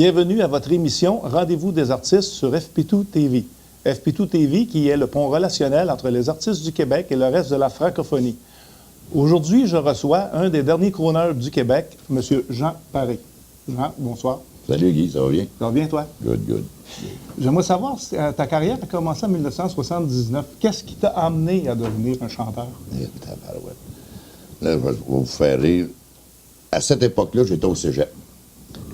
Bienvenue à votre émission Rendez-vous des artistes sur FP2 TV. FP2 TV qui est le pont relationnel entre les artistes du Québec et le reste de la francophonie. Aujourd'hui, je reçois un des derniers chroneurs du Québec, M. Jean Paré. Jean, bonsoir. Salut Guy, ça va bien? Ça va bien, toi? Good. J'aimerais savoir, ta carrière a commencé en 1979. Qu'est-ce qui t'a amené à devenir un chanteur? Là, je vais vous faire rire. À cette époque-là, j'étais au cégep.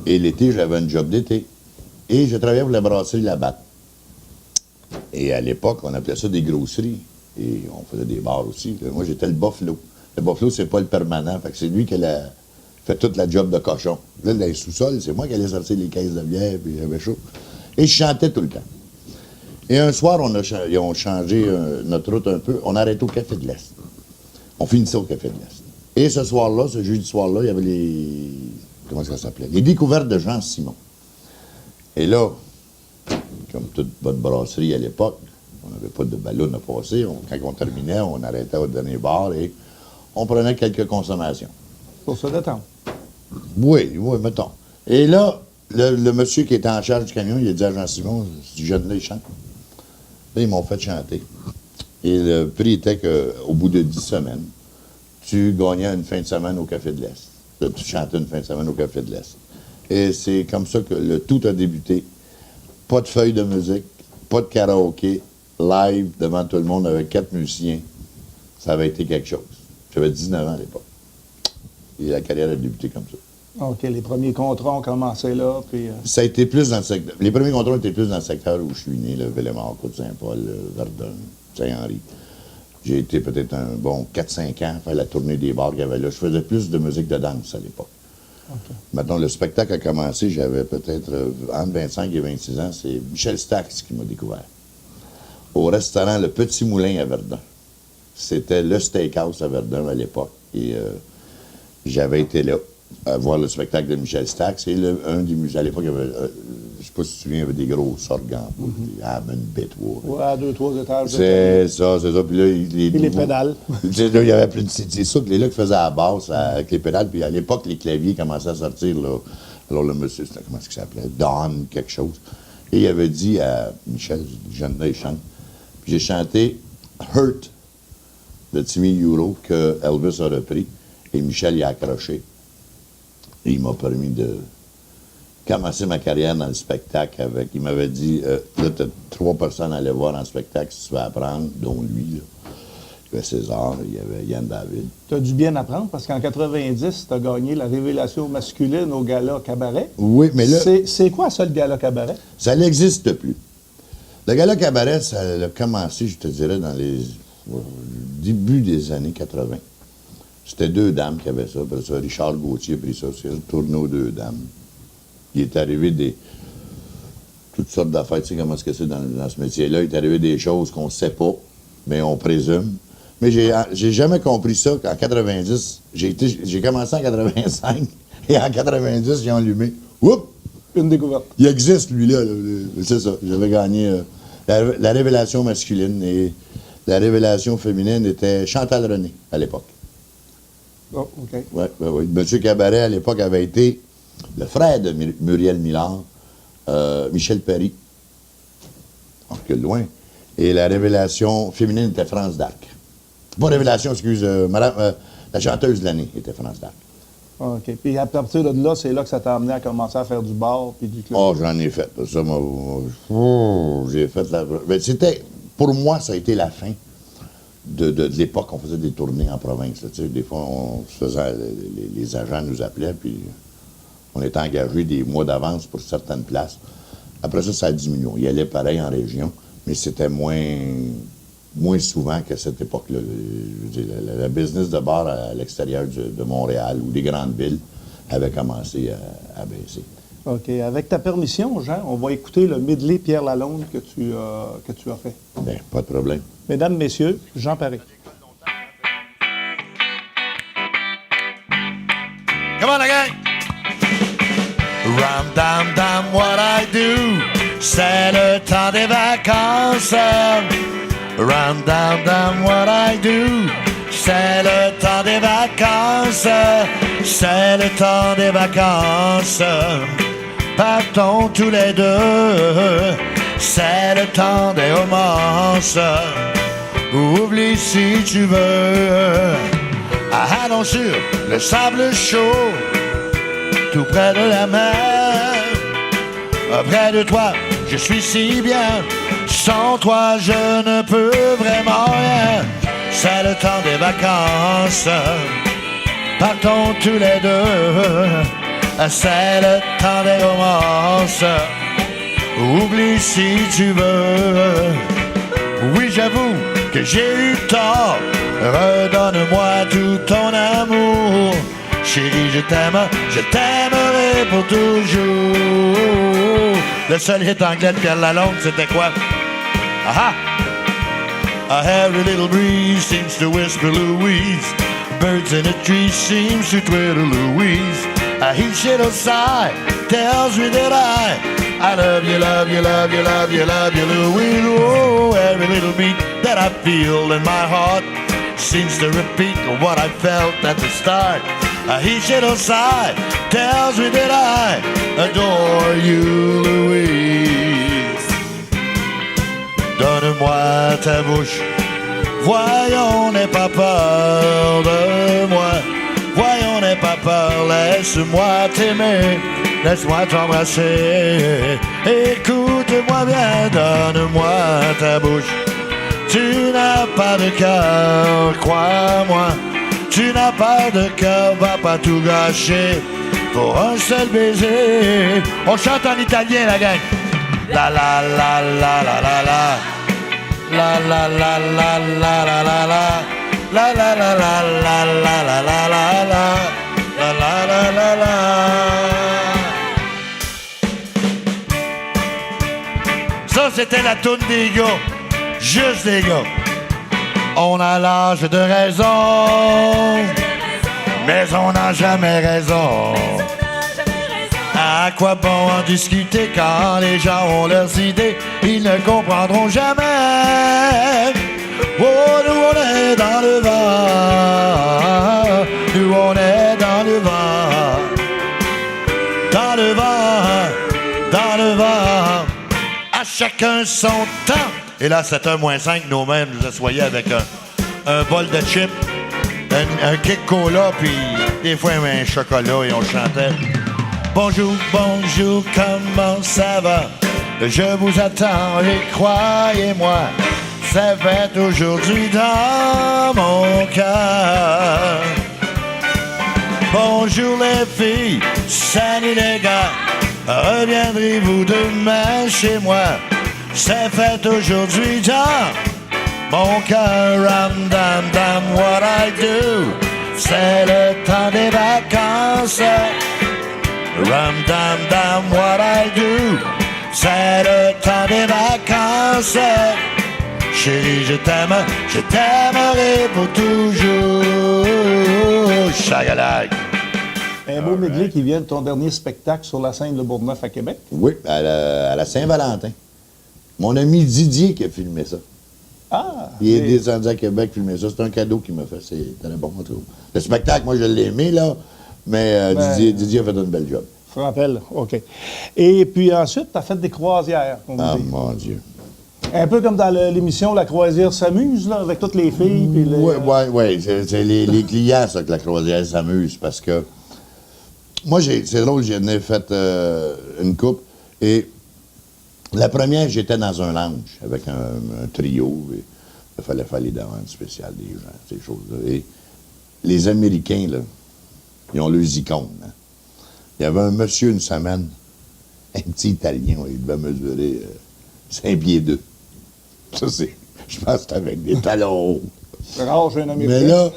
Et l'été, j'avais un job d'été. Et je travaillais pour la brasserie Labatt. Et à l'époque, on appelait ça des grosseries. Et on faisait des bars aussi. Moi, j'étais le Buffalo. Le Buffalo, c'est pas le permanent. Fait que c'est lui qui fait toute la job de cochon. Là, dans les sous-sols, c'est moi qui allais sortir les caisses de bière, puis j'avais chaud. Et je chantais tout le temps. Et un soir, ils ont changé notre route un peu. On arrêtait au Café de l'Est. On finissait au Café de l'Est. Et ce soir-là, ce jeudi soir-là, il y avait les... Comment ça s'appelait? Les découvertes de Jean Simon. Et là, comme toute bonne brasserie à l'époque, on n'avait pas de ballon à passer. Quand on terminait, on arrêtait au dernier bar et on prenait quelques consommations. Pour se détendre. Oui, mettons. Et là, le monsieur qui était en charge du camion, il a dit à Jean Simon, ce jeune-là, il chante. Là, ils m'ont fait chanter. Et le prix était qu'au bout de 10 semaines, tu gagnais une fin de semaine au Café de l'Est. Là, tu chantais une fin de semaine au Café de l'Est. Et c'est comme ça que le tout a débuté. Pas de feuilles de musique, pas de karaoké, live devant tout le monde avec 4 musiciens. Ça avait été quelque chose. J'avais 19 ans à l'époque. Et la carrière a débuté comme ça. OK, les premiers contrats ont commencé là, puis... Ça a été plus dans le secteur... Les premiers contrats étaient plus dans le secteur où je suis né, le Villemort, Côte-Saint-Paul, Verdun, Saint-Henri. J'ai été peut-être un bon 4-5 ans à faire la tournée des bars qu'il y avait là. Je faisais plus de musique de danse à l'époque. Okay. Maintenant, le spectacle a commencé, j'avais peut-être entre 25 et 26 ans. C'est Michel Stax qui m'a découvert. Au restaurant Le Petit Moulin à Verdun. C'était le steakhouse à Verdun à l'époque. Et j'avais été là à voir le spectacle de Michel Stax. Et un des musées, à l'époque, il y avait, je ne sais pas si tu te souviens, il y avait des gros sorgans, des Hammond, Bitwood. Ouais, à 2-3 étages. C'est ça. Puis là, les pédales. Là, il y avait c'est ça que les là qui faisaient à la basse avec les pédales. Puis à l'époque, les claviers commençaient à sortir. Là. Alors le monsieur, comment est-ce qu'il s'appelait? Don, quelque chose. Et il avait dit à Michel, jeune là, il chante. Puis j'ai chanté Hurt de Timmy Euro que Elvis a repris. Et Michel y a accroché. Et il m'a permis de commencer ma carrière dans le spectacle avec... Il m'avait dit, là, tu as 3 personnes à aller voir en spectacle si tu veux apprendre, dont lui, là. Il y avait César, il y avait Yann David. Tu as dû bien apprendre parce qu'en 90, tu as gagné la révélation masculine au Gala Cabaret. Oui, mais là... C'est quoi ça, le Gala Cabaret? Ça n'existe plus. Le Gala Cabaret, ça a commencé, je te dirais, dans les débuts des années 80. C'était 2 dames qui avaient ça. Après ça, Richard Gauthier a pris ça. C'est tourné aux 2 dames. Il est arrivé toutes sortes d'affaires. Tu sais comment est-ce que c'est dans ce métier-là. Il est arrivé des choses qu'on ne sait pas, mais on présume. Mais j'ai jamais compris ça qu'en 90, j'ai commencé en 85, et en 90, ils ont allumé. Oups! Une découverte. Il existe, lui-là. C'est ça. J'avais gagné la révélation masculine, et la révélation féminine était Chantal René, à l'époque. Oh, OK. Oui. M. Cabaret, à l'époque, avait été le frère de Muriel Millard, Michel Perry. On recule loin. Et la révélation féminine était France d'Arc. Pas révélation, excuse, la chanteuse de l'année était France d'Arc. OK. Puis à partir de là, c'est là que ça t'a amené à commencer à faire du bar puis du club. Oh, j'en ai fait. Ça, j'ai fait la... Mais c'était... Pour moi, ça a été la fin de l'époque. On faisait des tournées en province. Là, tu sais, des fois, on se faisait... Les agents nous appelaient, puis on était engagés des mois d'avance pour certaines places. Après ça, ça a diminué. Il y allait pareil en région, mais c'était moins souvent qu'à cette époque-là. Je veux dire, le business de bar à l'extérieur de Montréal ou des grandes villes avait commencé à baisser. OK. Avec ta permission, Jean, on va écouter le medley Pierre Lalonde que tu as fait. Bien, pas de problème. Mesdames, Messieurs, Jean Paré. Come on again. Ram dam dam what I do, c'est le temps des vacances. Ram dam dam what I do, c'est le temps des vacances. C'est le temps des vacances. partons tous les deux. C'est le temps des romances. Oublie si tu veux. Allons sur le sable chaud, tout près de la mer. Près de toi, je suis si bien. Sans toi, je ne peux vraiment rien. C'est le temps des vacances. Partons tous les deux. C'est le temps des romances. Oublie si tu veux. Oui, j'avoue que j'ai eu tort. Redonne-moi tout ton amour. Chérie, je t'aimerai pour toujours. Le seul hit anglais de Pierre Lalonde, c'était quoi? Aha! A every little breeze seems to whisper Louise. Birds in a tree seems to twitter Louise. A each little sigh tells me that I love you, love you, love you, love you, love you, Louise. Oh, every little beat that I feel in my heart seems to repeat what I felt at the start. Each little sigh tells me that I adore you, Louise. Donne-moi ta bouche, voyons, n'aie pas peur de moi. Voyons, n'aie pas peur, laisse-moi t'aimer, laisse-moi t'embrasser. Écoute-moi bien, donne-moi ta bouche. Tu n'as pas de cœur, crois-moi. Tu n'as pas de cœur, va pas tout gâcher pour un seul baiser. On chante en italien, la gang. La la la la la la la. La la la la la la la la. La la la la la la la la la la. La la la la la. Ça, c'était la toune des gars. Juste des gars. On a l'âge de raison, mais on n'a jamais raison. À quoi bon en discuter quand les gens ont leurs idées? Ils ne comprendront jamais. Oh, nous on est dans le vent, nous on est dans le vent, dans le vent, dans le vent. À chacun son temps. Et là, 7h moins 5, nous-mêmes, nous assoyons avec un bol de chips, un kick cola, puis des fois un chocolat, et on chantait. Bonjour, bonjour, comment ça va? Je vous attends et croyez-moi, ça fait aujourd'hui dans mon cœur. Bonjour les filles, salut les gars, reviendrez-vous demain chez moi? C'est fait aujourd'hui dans mon cœur. Ram dam dam, what I do. C'est le temps des vacances. Ram dam dam, what I do. C'est le temps des vacances. Chérie, je t'aimerai pour toujours. Chagalag. Un beau medley qui vient de ton dernier spectacle sur la scène de Bourgneuf à Québec. Oui, à la Saint-Valentin. Mon ami Didier qui a filmé ça. Ah! Il est descendu à Québec filmer ça. C'est un cadeau qu'il m'a fait. C'était bon, en tout cas. Le spectacle, moi, je l'ai aimé, là. Mais Didier a fait une belle job. Frappel, OK. Et puis ensuite, tu as fait des croisières, comme vous dites. Mon Dieu. Un peu comme dans l'émission La croisière s'amuse, là, avec toutes les filles. Oui. C'est les clients, ça, que la croisière s'amuse. Parce que moi, c'est drôle, j'en ai fait une coupe. Et la première, j'étais dans un lounge avec un trio. Et il fallait faire les demandes spéciales des gens, ces choses-là. Et les Américains, là, ils ont leurs icônes. Hein. Il y avait un monsieur une semaine, un petit Italien, il devait mesurer 5 pieds 2. Ça, je pense que c'était avec des talons hauts. Rare chez un Américain. Mais là,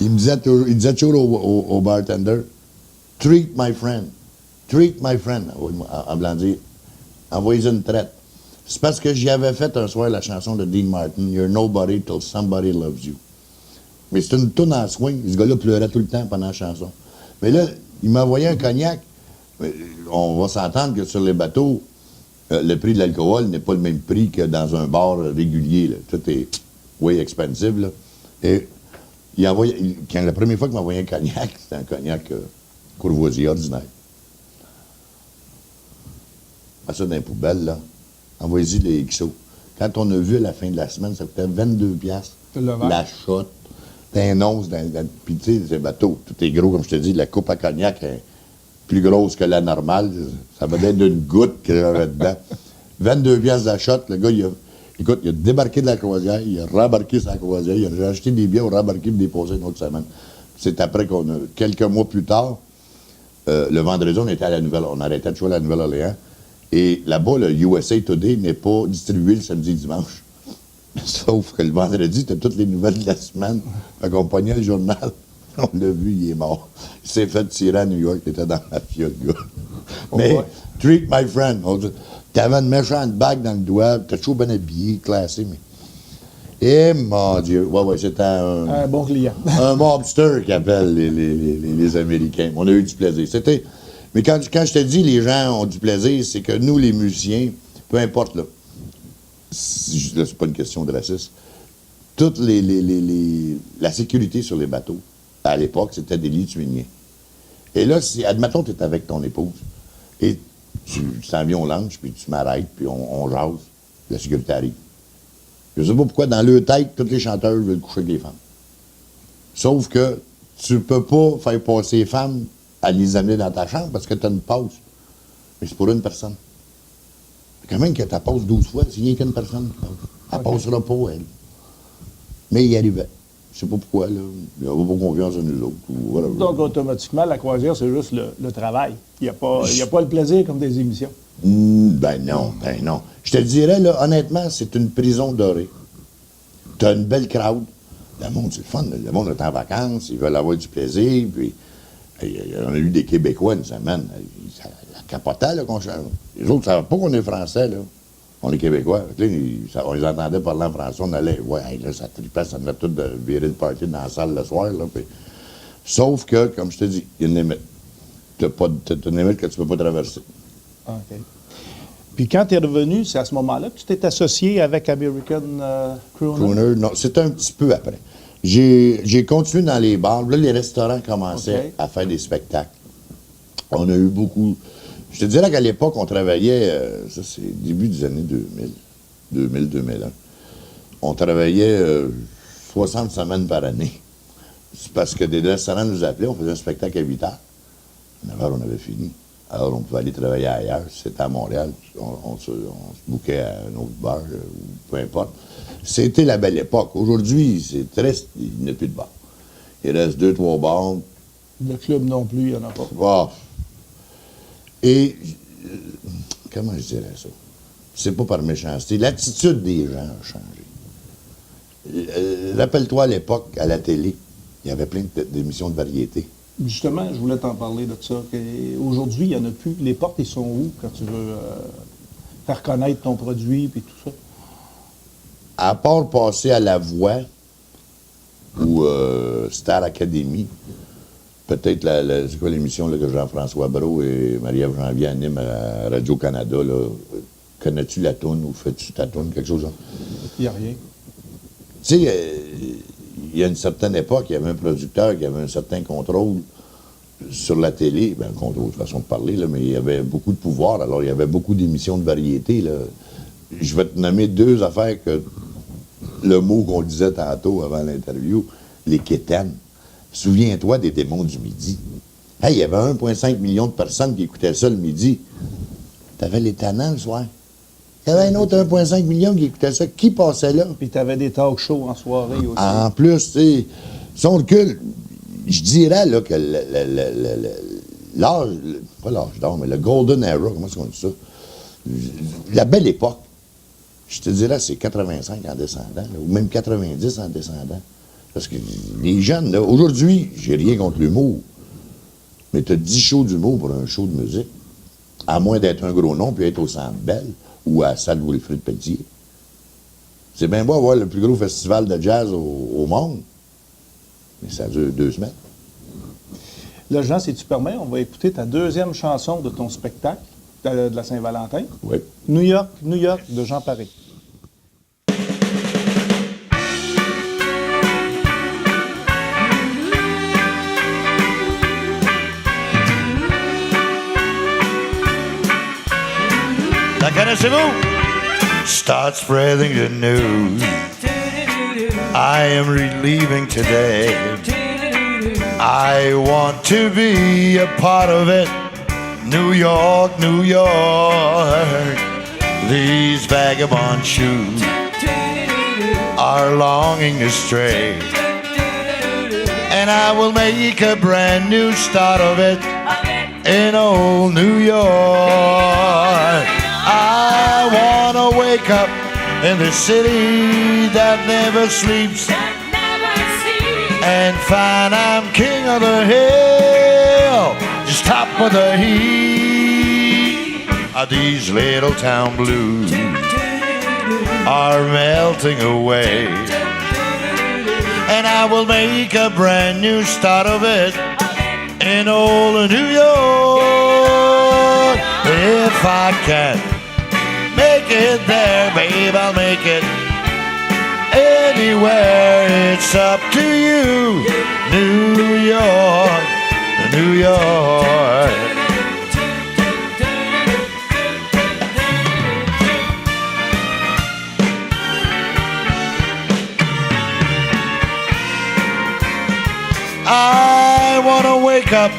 il disait toujours au bartender, « Treat my friend. Treat my friend. » En blanc dire, envoyez une traite. C'est parce que j'y avais fait un soir la chanson de Dean Martin, « You're nobody till somebody loves you ». Mais c'est une toune en swing. Ce gars-là pleurait tout le temps pendant la chanson. Mais là, il m'a envoyé un cognac. On va s'entendre que sur les bateaux, le prix de l'alcool n'est pas le même prix que dans un bar régulier. Là. Tout est way expensive. Là. Et il a envoyé, la première fois qu'il m'a envoyé un cognac, c'était un cognac courvoisier ordinaire. Pas ça dans les poubelles, là. Envoyez-y les XO. Quand on a vu à la fin de la semaine, ça coûtait 22 piastres. La shot. D'un once, puis tu sais, c'est bateau. Tout est gros, comme je te dis. La coupe à cognac est plus grosse que la normale. Ça va être d'une goutte qu'il y avait dedans. 22 piastres la shot. Le gars, il a débarqué de la croisière, il a rembarqué sa croisière, il a acheté des billets, on a rembarqué et déposé une autre semaine. C'est après qu'on a, quelques mois plus tard, le vendredi, on était à on arrêtait de jouer à la Nouvelle-Orléans. Et là-bas, le USA Today n'est pas distribué le samedi et dimanche. Sauf que le vendredi, c'était toutes les nouvelles de la semaine. Fait qu'on pognait le journal. On l'a vu, il est mort. Il s'est fait tirer à New York, il était dans la mafia, le gars. Mais, treat my friend. T'avais une méchante bague dans le doigt, t'as toujours bien habillé, classé, mais... Eh, mon Dieu! Ouais, c'était un bon client. Un mobster qu'appellent les Américains. On a eu du plaisir. Mais quand je te dis les gens ont du plaisir, c'est que nous, les musiciens, peu importe, là, c'est pas une question de racisme, toute la sécurité sur les bateaux, à l'époque, c'était des Lituaniens. Et là, admettons, tu es avec ton épouse, et tu t'en viens au lunch, puis tu m'arrêtes, puis on jase, la sécurité arrive. Je sais pas pourquoi, dans leur tête, tous les chanteurs veulent coucher avec les femmes. Sauf que tu peux pas faire passer les femmes à les amener dans ta chambre parce que tu as une pause. Mais c'est pour une personne. Quand même que tu passes 12 fois, c'est rien qu'une personne qui passe. Elle passera pas, elle. Mais il y arrivait. Je sais pas pourquoi, là. Il n'avait pas confiance en nous autres. Voilà. Donc, automatiquement, la croisière, c'est juste le travail. Il n'y a pas le plaisir comme des émissions. Ben non. Je te dirais, là, honnêtement, c'est une prison dorée. Tu as une belle crowd. Le monde, c'est le fun. Le monde est en vacances, ils veulent avoir du plaisir. Puis, on a eu des Québécois une semaine. Ça capotait, là, qu'on change. Les autres ne savaient pas qu'on est Français, là. On est Québécois. Là, on les entendait parler en français. On allait, là, ça tripait, ça venait tout de virer le party dans la salle le soir, là. Puis, sauf que, comme je te dis, il y a une limite. Tu as une limite que tu ne peux pas traverser. OK. Puis quand tu es revenu, c'est à ce moment-là que tu t'es associé avec American Crooner? Non, c'était un petit peu après. J'ai continué dans les bars. Là, les restaurants commençaient à faire des spectacles. On a eu beaucoup... Je te dirais qu'à l'époque, on travaillait... ça, c'est début des années 2000-2001. On travaillait 60 semaines par année. C'est parce que des restaurants nous appelaient, on faisait un spectacle à 8 heures. À 9 heures, on avait fini. Alors, on pouvait aller travailler ailleurs. C'était à Montréal. On se bouquait à un autre bar, ou peu importe. C'était la belle époque. Aujourd'hui, c'est triste. Il n'y a plus de bar. Il reste 2-3 bars. Le club non plus, il n'y en a pas. Oh. Et, comment je dirais ça? C'est pas par méchanceté. L'attitude des gens a changé. Rappelle-toi, à l'époque, à la télé, il y avait plein d'émissions de variété. Justement, je voulais t'en parler de ça. Aujourd'hui, il n'y en a plus. Les portes, ils sont où quand tu veux faire connaître ton produit et tout ça? À part passer à La Voix ou Star Academy, peut-être c'est quoi l'émission là, que Jean-François Brault et Marie-Ève Janvier animent à Radio-Canada, là. Connais-tu la toune ou fais-tu ta toune, quelque chose? Il n'y a rien. Tu sais, il y a une certaine époque, il y avait un producteur qui avait un certain contrôle sur la télé, bien, un contrôle de façon de parler, là, mais il y avait beaucoup de pouvoir, alors il y avait beaucoup d'émissions de variété, là. Je vais te nommer 2 affaires que le mot qu'on disait tantôt avant l'interview, les quétaines. Souviens-toi des démons du midi. Hey, il y avait 1,5 million de personnes qui écoutaient ça le midi. T'avais les tannants le soir. Il y avait un autre 1,5 million qui écoutait ça. Qui passait là? Puis tu avais des talk shows en soirée aussi. En plus, tu sais, son recul, je dirais là, que l'âge, pas l'âge d'or, mais le Golden Era, comment est-ce qu'on dit ça? La belle époque, je te dirais, c'est 85 en descendant, là, ou même 90 en descendant. Parce que les jeunes, là, aujourd'hui, j'ai rien contre l'humour, mais tu as 10 shows d'humour pour un show de musique, à moins d'être un gros nom puis être au Centre Bell ou à la salle Wilfrid Pelletier. C'est bien beau avoir le plus gros festival de jazz au monde, mais ça dure 2 semaines. Là, Jean, si tu permets, on va écouter ta 2e chanson de ton spectacle de la Saint-Valentin. Oui. New York, New York, de Jean Paré. connaissez-vous? Start spreading the news. I am leaving today. I want to be a part of it. New York, New York. These vagabond shoes are longing to stray. And I will make a brand new start of it in old New York. I wanna wake up in the city that never sleeps and find I'm king of the hill, just top of the heap. These little town blues are melting away, and I will make a brand new start of it in old New York. If I can make it there, babe, I'll make it anywhere. It's up to you, New York, New York. I wanna wake up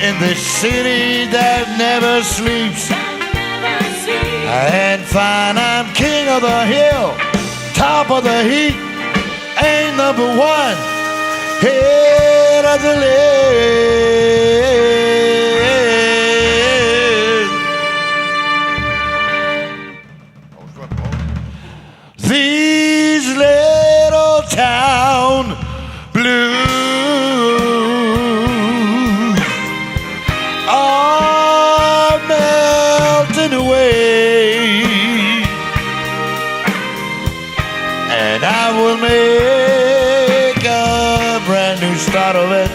in this city that never sleeps and find I'm king of the hill, top of the heap, ain't number one, head of the list. These little town blues are melting away, and I will make a brand new start of it,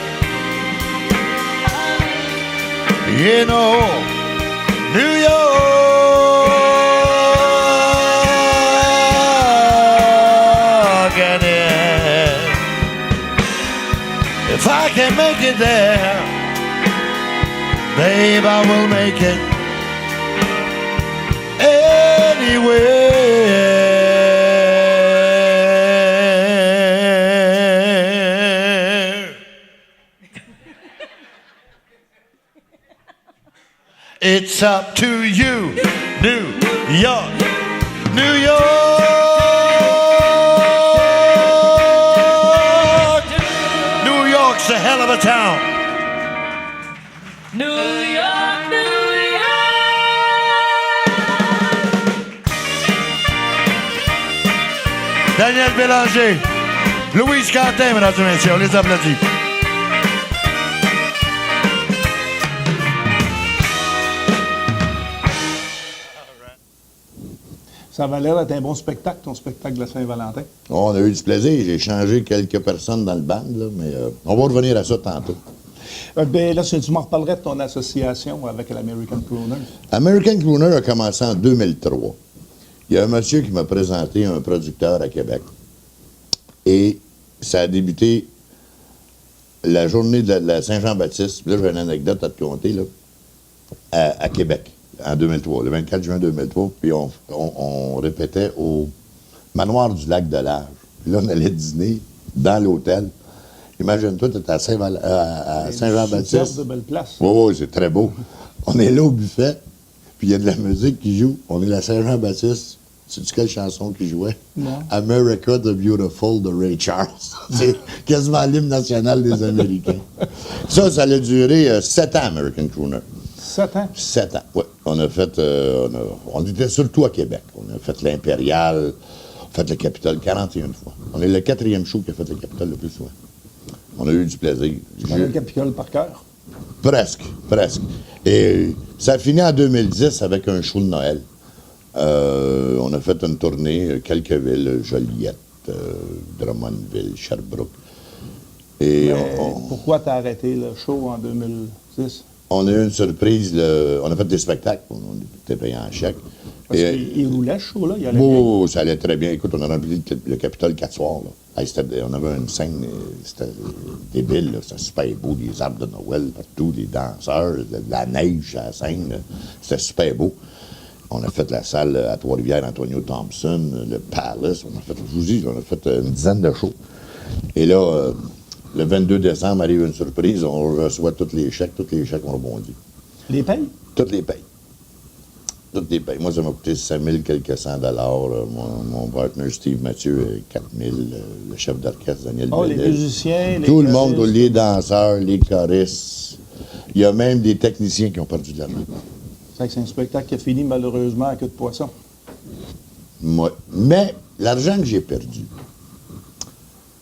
you know, New York. And if I can make it there, babe, I will make it anywhere. It's up to you, New York, New York. New York's a hell of a town. New York, New York. Daniel Bélanger, Louise Quentin, mesdames et messieurs, on les applaudit. Ça va l'air d'être un bon spectacle, ton spectacle de la Saint-Valentin. On a eu du plaisir. J'ai changé quelques personnes dans le band, là, mais on va revenir à ça tantôt. Ben, là, tu m'en reparlerais de ton association avec l'American Crooners. American Crooner a commencé en 2003. Il y a un monsieur qui m'a présenté un producteur à Québec. Et ça a débuté la journée de la Saint-Jean-Baptiste. Puis là, j'ai une anecdote à te conter, là, à Québec, en 2003, le 24 juin 2003. Puis on répétait au manoir du lac de l'Age. Puis là, on allait dîner dans l'hôtel. Imagine-toi, tu es à Saint-Jean-Baptiste. C'est une de belle place. Oui, c'est très beau. On est là au buffet, puis il y a de la musique qui joue. On est à Saint-Jean-Baptiste. Sais-tu quelle chanson qui jouait? Non. America the Beautiful de Ray Charles. C'est quasiment l'hymne national des Américains. Ça a duré 7 ans, American Crooner. 7 ans? 7 ans, oui. On a fait... on était surtout à Québec. On a fait l'Impérial, on a fait le Capitole 41 fois. On est le 4e show qui a fait le Capitole le plus souvent. On a eu du plaisir. Tu connais le Capitole par cœur? Presque. Et ça a fini en 2010 avec un show de Noël. On a fait une tournée, quelques villes, Joliette, Drummondville, Sherbrooke. Et pourquoi t'as arrêté le show en 2010? On a eu une surprise, on a fait des spectacles, on était payé en chèque. Parce qu'il roulait, ce show-là, il allait bien. Ça allait très bien. Écoute, on a rempli le Capitole 4 soirs. Là. On avait une scène, c'était débile, là. C'était super beau, des arbres de Noël partout, des danseurs, de la neige à la scène. Là. C'était super beau. On a fait la salle à Trois-Rivières, Antonio Thompson, le Palace. Je vous dis, on a fait une dizaine de shows. Et là, le 22 décembre arrive une surprise. On reçoit tous les chèques ont rebondi. Les payes? Toutes les payes. Toutes les payes. Moi, ça m'a coûté 5 000 quelques cents dollars. Mon partenaire Steve Mathieu, 4 000. Le chef d'orchestre, Daniel Oh, les Bellel. musiciens, les Tout le monde, choristes. les danseurs, les choristes. Il y a même des techniciens qui ont perdu de l'argent. C'est un spectacle qui a fini malheureusement à queue de poisson. Mais l'argent que j'ai perdu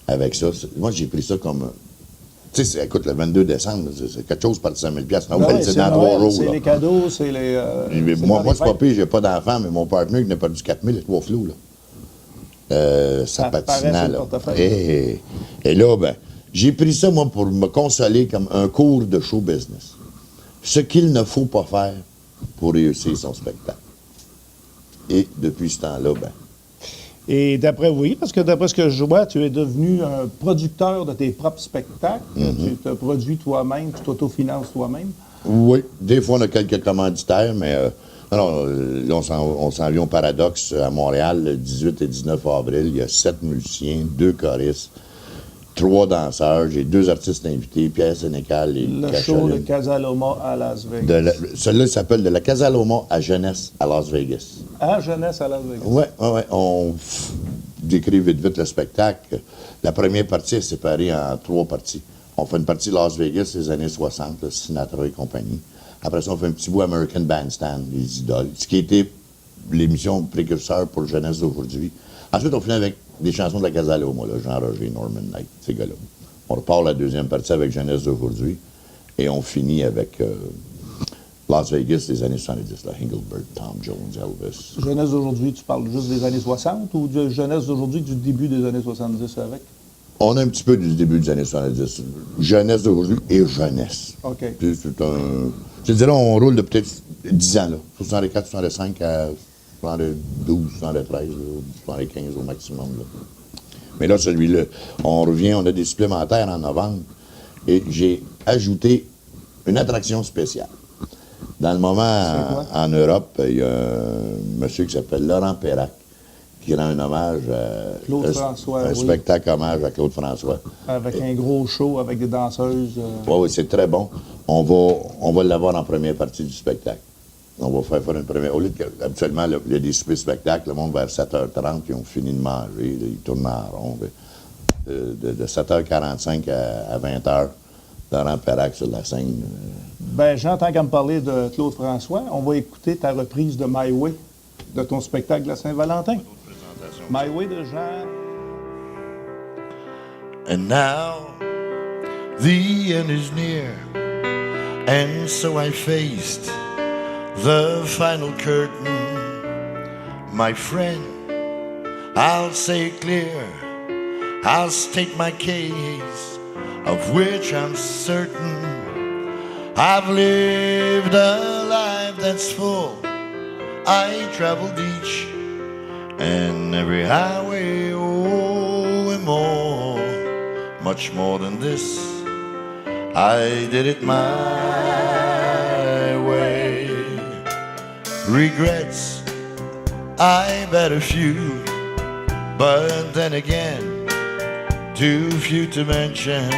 avec ça, moi, j'ai pris ça comme... Tu sais, écoute, le 22 décembre, c'est quelque chose par 5 000 $. Noël, c'est dans 3 jours. C'est là. les cadeaux, c'est les... Moi, c'est pas pire, j'ai pas d'enfant, mais mon partenaire qui n'a perdu 4 000 et 3 flous, là. Ça paraît patinait, sur le là. portefeuille. Et là, ben, j'ai pris ça, moi, pour me consoler comme un cours de show business. Ce qu'il ne faut pas faire pour réussir son spectacle. Et depuis ce temps-là, ben... Et oui, parce que d'après ce que je vois, tu es devenu un producteur de tes propres spectacles. Tu te produis toi-même, tu t'autofinances toi-même. Oui, des fois, on a quelques commanditaires, mais là, on s'en vient au Paradoxe à Montréal le 18 et 19 avril. Il y a 7 musiciens, 2 choristes, 3 danseurs. J'ai 2 artistes invités, Pierre Sénécal et Le Cacholine. show de Casaloma à Las Vegas. Celui-là s'appelle de la Casaloma à Jeunesse à Las Vegas. À Jeunesse à Las Vegas. Oui. On décrit vite le spectacle. La première partie est séparée en 3 parties. On fait une partie Las Vegas, les années 60, là, Sinatra et compagnie. Après ça, on fait un petit bout American Bandstand, les idoles, ce qui était l'émission précurseur pour Jeunesse d'aujourd'hui. Ensuite, on finit avec des chansons de la Casaloma, là, Jean-Roger, Norman Knight, ces gars-là. On repart la deuxième partie avec Jeunesse d'aujourd'hui et on finit avec Las Vegas des années 70, là, Engelbert, Tom Jones, Elvis. Jeunesse d'aujourd'hui, tu parles juste des années 60 ou de jeunesse d'aujourd'hui du début des années 70 avec? On a un petit peu du début des années 70. Jeunesse d'aujourd'hui et jeunesse. OK. C'est un... Je te dirais, on roule de peut-être 10 ans, là. 64, 65 à 72, 73, 75 au maximum, là. Mais là, celui-là, on revient, on a des supplémentaires en novembre et j'ai ajouté une attraction spéciale. Dans le moment, en Europe, il y a un monsieur qui s'appelle Laurent Perrac qui rend un hommage à Claude François, un oui. spectacle hommage à Claude François. Avec un gros show, avec des danseuses. Oui, c'est très bon. On va l'avoir en première partie du spectacle. On va faire une première... Au lieu que, habituellement, il y a des soupers spectacles, le monde vers 7h30, puis on finit de manger, là, ils tournent en rond. De 7h45 à 20h, Laurent Perrac sur la scène. Ben, Jean, tant qu'à me parler de Claude François, on va écouter ta reprise de My Way, de ton spectacle de la Saint-Valentin. My Way de Jean. And now the end is near, and so I faced the final curtain. My friend, I'll say it clear, I'll state my case, of which I'm certain. I've lived a life that's full. I traveled each and every highway, oh, and more, much more than this. I did it my way. Regrets, I've had a few, but then again, too few to mention.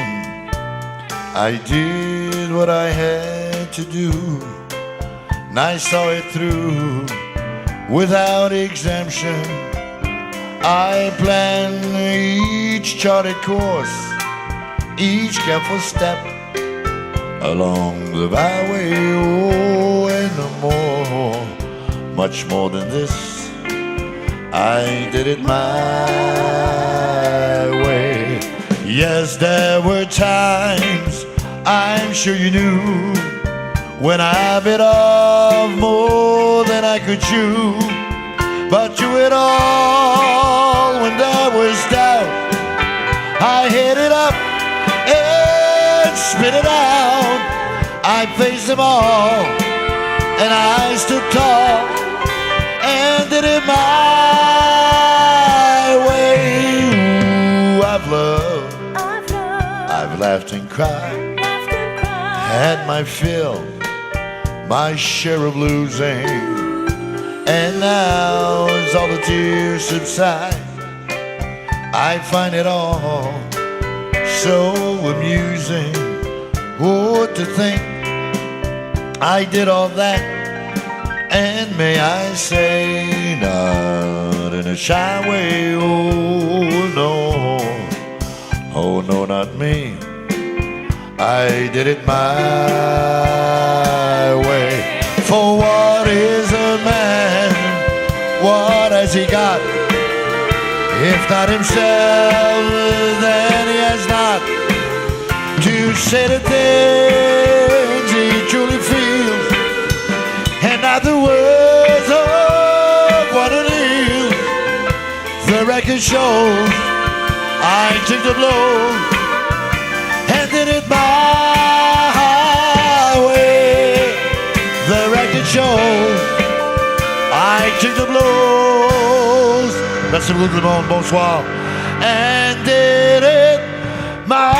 I did what I had to do, and I saw it through without exemption. I planned each charted course, each careful step along the byway, oh, and no more, much more than this. I did it my way. Yes, there were times, I'm sure you knew, when I bit off more than I could chew. But through it all, when there was doubt, I hit it up and spit it out. I faced them all, and I stood tall, and did it my way. Ooh, I've loved, I've laughed and cried, had my fill, my share of losing. And now as all the tears subside, I find it all so amusing. Oh, to think I did all that, and may I say, not in a shy way. Oh no, oh no, not me. I did it my way. For what is a man? What has he got? If not himself, then he has not to say the things he truly feels, and not the words of what it is. The record shows I took the blow and did it my way. The record shows I took the blows. Merci beaucoup tout le monde, bonsoir. And did it my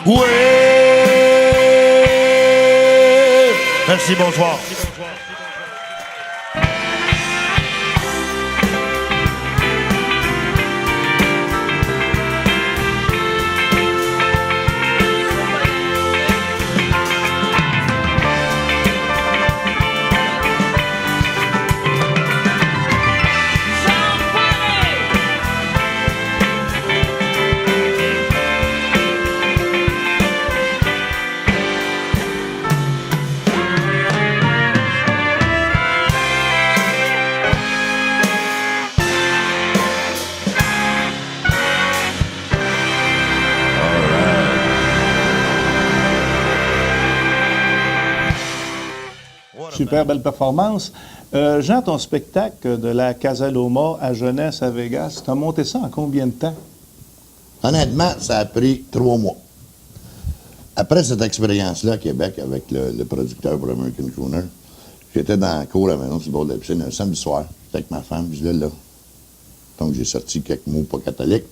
way. Merci, bonsoir. Super belle performance. Jean, ton spectacle de la Casa Loma à Jeunesse à Vegas, tu as monté ça en combien de temps? Honnêtement, ça a pris 3 mois. Après cette expérience-là à Québec avec le producteur pour American Crooner, j'étais dans la cour à la maison sur le bord de la piscine un samedi soir. J'étais avec ma femme, je disais là. Donc j'ai sorti quelques mots pas catholiques,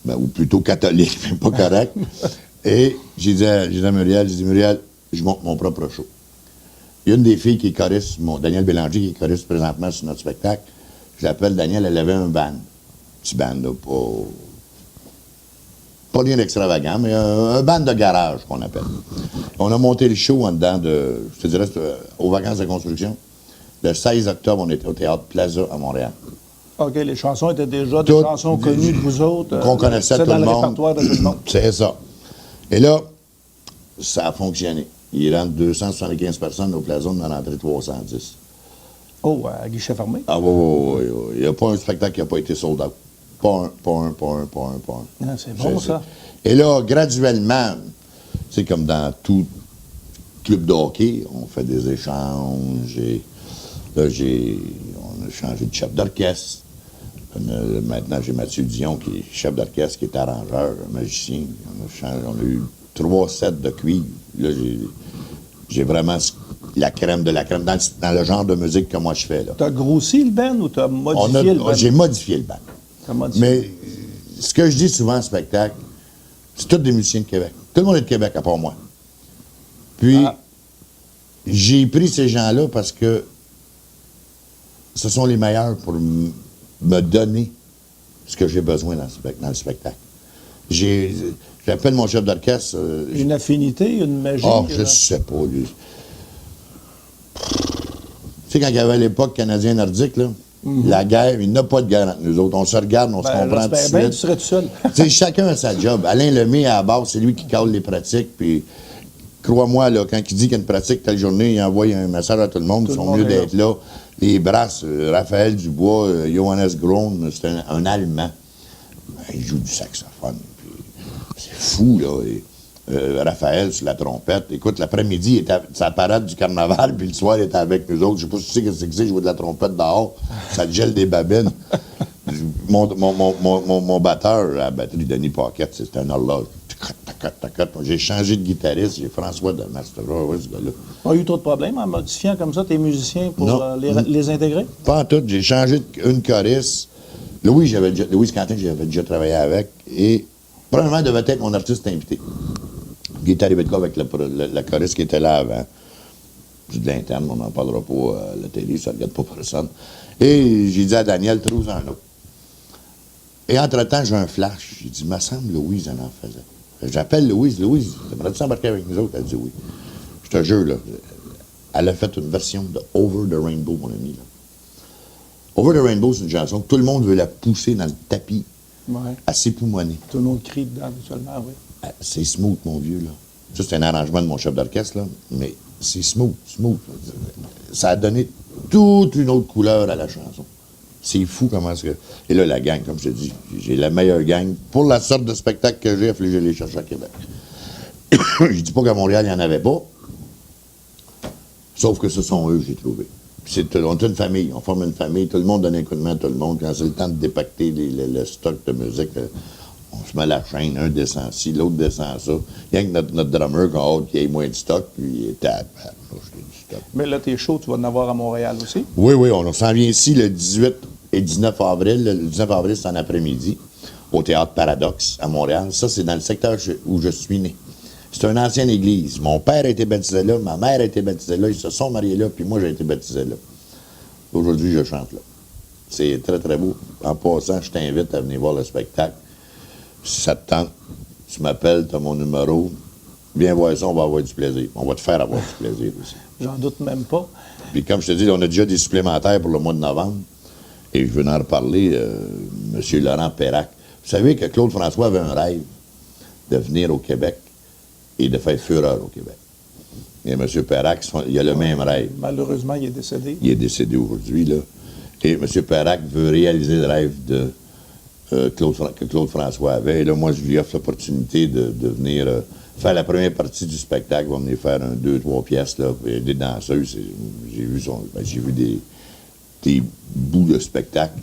ou plutôt catholiques, mais pas corrects. Et j'ai dit à Muriel, je monte mon propre show. Il y a une des filles qui est choriste, Danielle Bélanger, qui est choriste présentement sur notre spectacle. Je l'appelle Danielle, elle avait un band. Petit band, là, pas rien d'extravagant, mais un band de garage, qu'on appelle. On a monté le show en dedans de, je te dirais, aux vacances de construction. Le 16 octobre, on était au Théâtre Plaza à Montréal. OK, les chansons étaient déjà des chansons connues de vous autres. Qu'on connaissait tout le monde. C'est dans le répertoire de tout le monde. C'est ça. Et là, ça a fonctionné. Il rentre 275 personnes au Plaza, on en a rentré 310. Oh, à guichet fermé? Ah oui. Il n'y a pas un spectacle qui n'a pas été sold out. Pas un. Ah, c'est bon, ça. Et là, graduellement, c'est comme dans tout club de hockey, on fait des échanges. Et là, on a changé de chef d'orchestre. Maintenant, j'ai Mathieu Dion, qui est chef d'orchestre, qui est arrangeur, magicien. On a eu 3 sets de cuivre. Là, j'ai vraiment la crème de la crème dans le genre de musique que moi je fais. Tu as grossi le band ou tu as modifié le band? J'ai modifié le band. Mais ce que je dis souvent en spectacle, c'est tous des musiciens de Québec. Tout le monde est de Québec, à part moi. Puis, j'ai pris ces gens-là parce que ce sont les meilleurs pour me donner ce que j'ai besoin dans le spectacle. J'appelle mon chef d'orchestre. Une affinité, une magie? Je sais pas, lui. Tu sais, quand il y avait l'époque canadien nordique, là, la guerre, il n'y a pas de guerre entre nous autres. On se regarde, on se comprend tout de suite. Tu serais tout seul. Tu sais, chacun a sa job. Alain Lemay, à la base, c'est lui qui cale les pratiques. Puis, crois-moi, là, quand il dit qu'il y a une pratique telle journée, il envoie un message à tout le monde. Ils sont mieux d'être là. Les brasses, Raphaël Dubois, Johannes Grohn, c'est un Allemand. Il joue du saxophone. C'est fou, là. Raphaël sur la trompette. Écoute, l'après-midi, il était à sa parade du carnaval, puis le soir, il était avec nous autres. Je sais pas si tu sais ce que c'est, jouer de la trompette dehors. Ça te gèle des babines. Mon batteur à la batterie, Denis Paquette, c'était un horloge. J'ai changé de guitariste. J'ai François de Mastra, ce gars-là. Pas eu trop de problèmes en modifiant comme ça tes musiciens pour les intégrer? Pas en tout. J'ai changé une choriste. Louise Quentin, j'avais déjà travaillé avec. Et probablement, devait être mon artiste invité. Guy est arrivé de quoi avec la choriste qui était là avant. C'est de l'interne, on n'en parlera pas à la télé, ça ne regarde pas personne. Et j'ai dit à Daniel, trouve-en un autre. Et entre-temps, j'ai un flash. J'ai dit, me semble, Louise, elle en faisait. J'appelle Louise. Louise, t'aimerais-tu s'embarquer avec nous autres? Elle dit oui. Je te jure, là. Elle a fait une version de Over the Rainbow, mon ami, là. Over the Rainbow, c'est une chanson que tout le monde veut la pousser dans le tapis, Ouais. à s'époumoner. Tout le monde crie dedans habituellement, oui. C'est smooth, mon vieux, là. Ça, c'est un arrangement de mon chef d'orchestre, là. Mais c'est smooth. Ça a donné toute une autre couleur à la chanson. C'est fou comment est-ce que... Et là, la gang, comme je te dis, j'ai la meilleure gang. Pour la sorte de spectacle que j'ai, il a fallu que je les cherche à Québec. Je dis pas qu'à Montréal, il n'y en avait pas. Sauf que ce sont eux que j'ai trouvés. On est une famille, on forme une famille, tout le monde donne un coup de main à tout le monde. Quand c'est le temps de dépacter le stock de musique, on se met la chaîne, un descend ci, l'autre descend ça. Rien que notre drummer, quand il ait moins de stock, puis il est à... Mais là, tes shows, tu vas en avoir à Montréal aussi? Oui, on s'en vient ici le 18 et 19 avril. Le 19 avril, c'est en après-midi, au Théâtre Paradoxe, à Montréal. Ça, c'est dans le secteur où je suis né. C'est une ancienne église. Mon père a été baptisé là, ma mère a été baptisée là, ils se sont mariés là, puis moi, j'ai été baptisé là. Aujourd'hui, je chante là. C'est très, très beau. En passant, je t'invite à venir voir le spectacle. Si ça te tente, tu m'appelles, tu as mon numéro. Viens voir ça, on va avoir du plaisir. On va te faire avoir du plaisir aussi. J'en doute même pas. Puis comme je te dis, on a déjà des supplémentaires pour le mois de novembre. Et je veux en reparler, M. Laurent Perrac. Vous savez que Claude François avait un rêve de venir au Québec et de faire fureur au Québec. Et M. Perrac, il a le même rêve. Malheureusement, il est décédé. Il est décédé aujourd'hui, là. Et M. Perrac veut réaliser le rêve que Claude François avait. Et là, moi, je lui offre l'opportunité de venir faire la première partie du spectacle. Il va venir faire 2-3 pièces, là, des danseuses. J'ai vu des bouts de spectacle.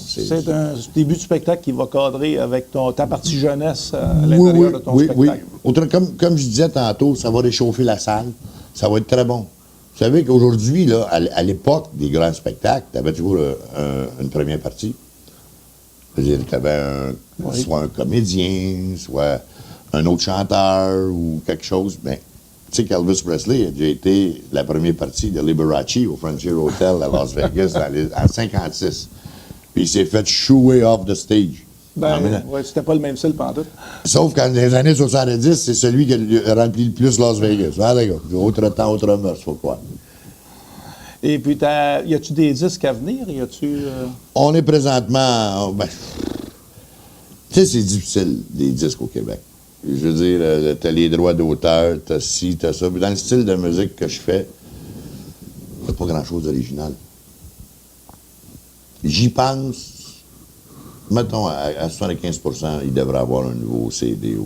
C'est un début de spectacle qui va cadrer avec ta partie jeunesse à l'intérieur de ton spectacle. Oui. Comme je disais tantôt, ça va réchauffer la salle. Ça va être très bon. Vous savez qu'aujourd'hui, là, à l'époque des grands spectacles, tu avais toujours une première partie. Tu avais soit un comédien, soit un autre chanteur ou quelque chose. Ben, tu sais qu'Elvis Presley a déjà été la première partie de Liberace au Frontier Hotel à Las Vegas en 1956. Puis il s'est fait shooer off the stage. C'était pas le même style pantoute. Sauf qu'en les années 70, c'est celui qui a rempli le plus Las Vegas. Ah, les gars, autre temps, autre mœurs, faut croire. Et puis, y a-tu des disques à venir? On est présentement... tu sais, c'est difficile, des disques au Québec. Je veux dire, t'as les droits d'auteur, t'as ci, t'as ça. Puis dans le style de musique que je fais, il n'y a pas grand-chose d'original. J'y pense, mettons, à 75%, il devrait avoir un nouveau CD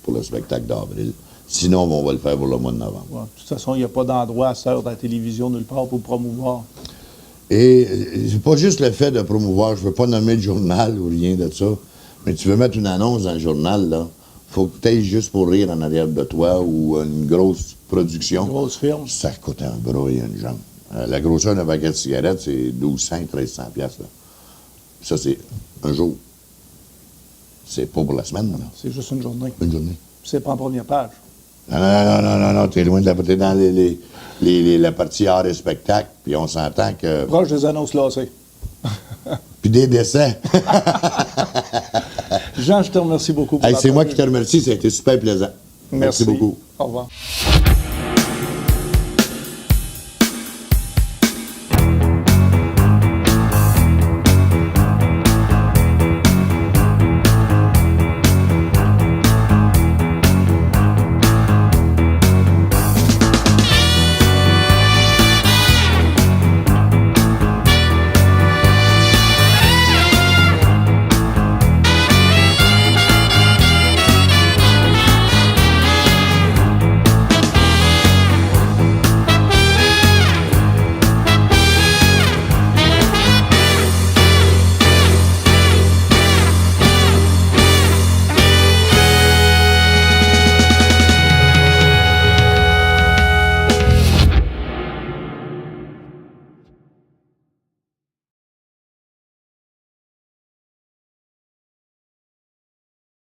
pour le spectacle d'avril. Sinon, on va le faire pour le mois de novembre. Ouais, de toute façon, il n'y a pas d'endroit à cette heure de la télévision nulle part pour promouvoir. Et c'est pas juste le fait de promouvoir. Je veux pas nommer le journal ou rien de ça. Mais tu veux mettre une annonce dans le journal, là, faut que tu ailles juste pour rire en arrière de toi ou une grosse production. Une grosse firme. Ça coûte un bras et une jambe. La grosseur d'un paquet de cigarettes, c'est 1200, 1300 piastres, là. Ça, c'est un jour. C'est pas pour la semaine, là. C'est juste une journée. Une journée. C'est pas en première page. Non, t'es loin de la... T'es dans la partie art et spectacle, puis on s'entend que... Proche des annonces lassées. Puis des décès. Jean, je te remercie beaucoup pour C'est moi qui te remercie, ça a été super plaisant. Merci beaucoup. Au revoir.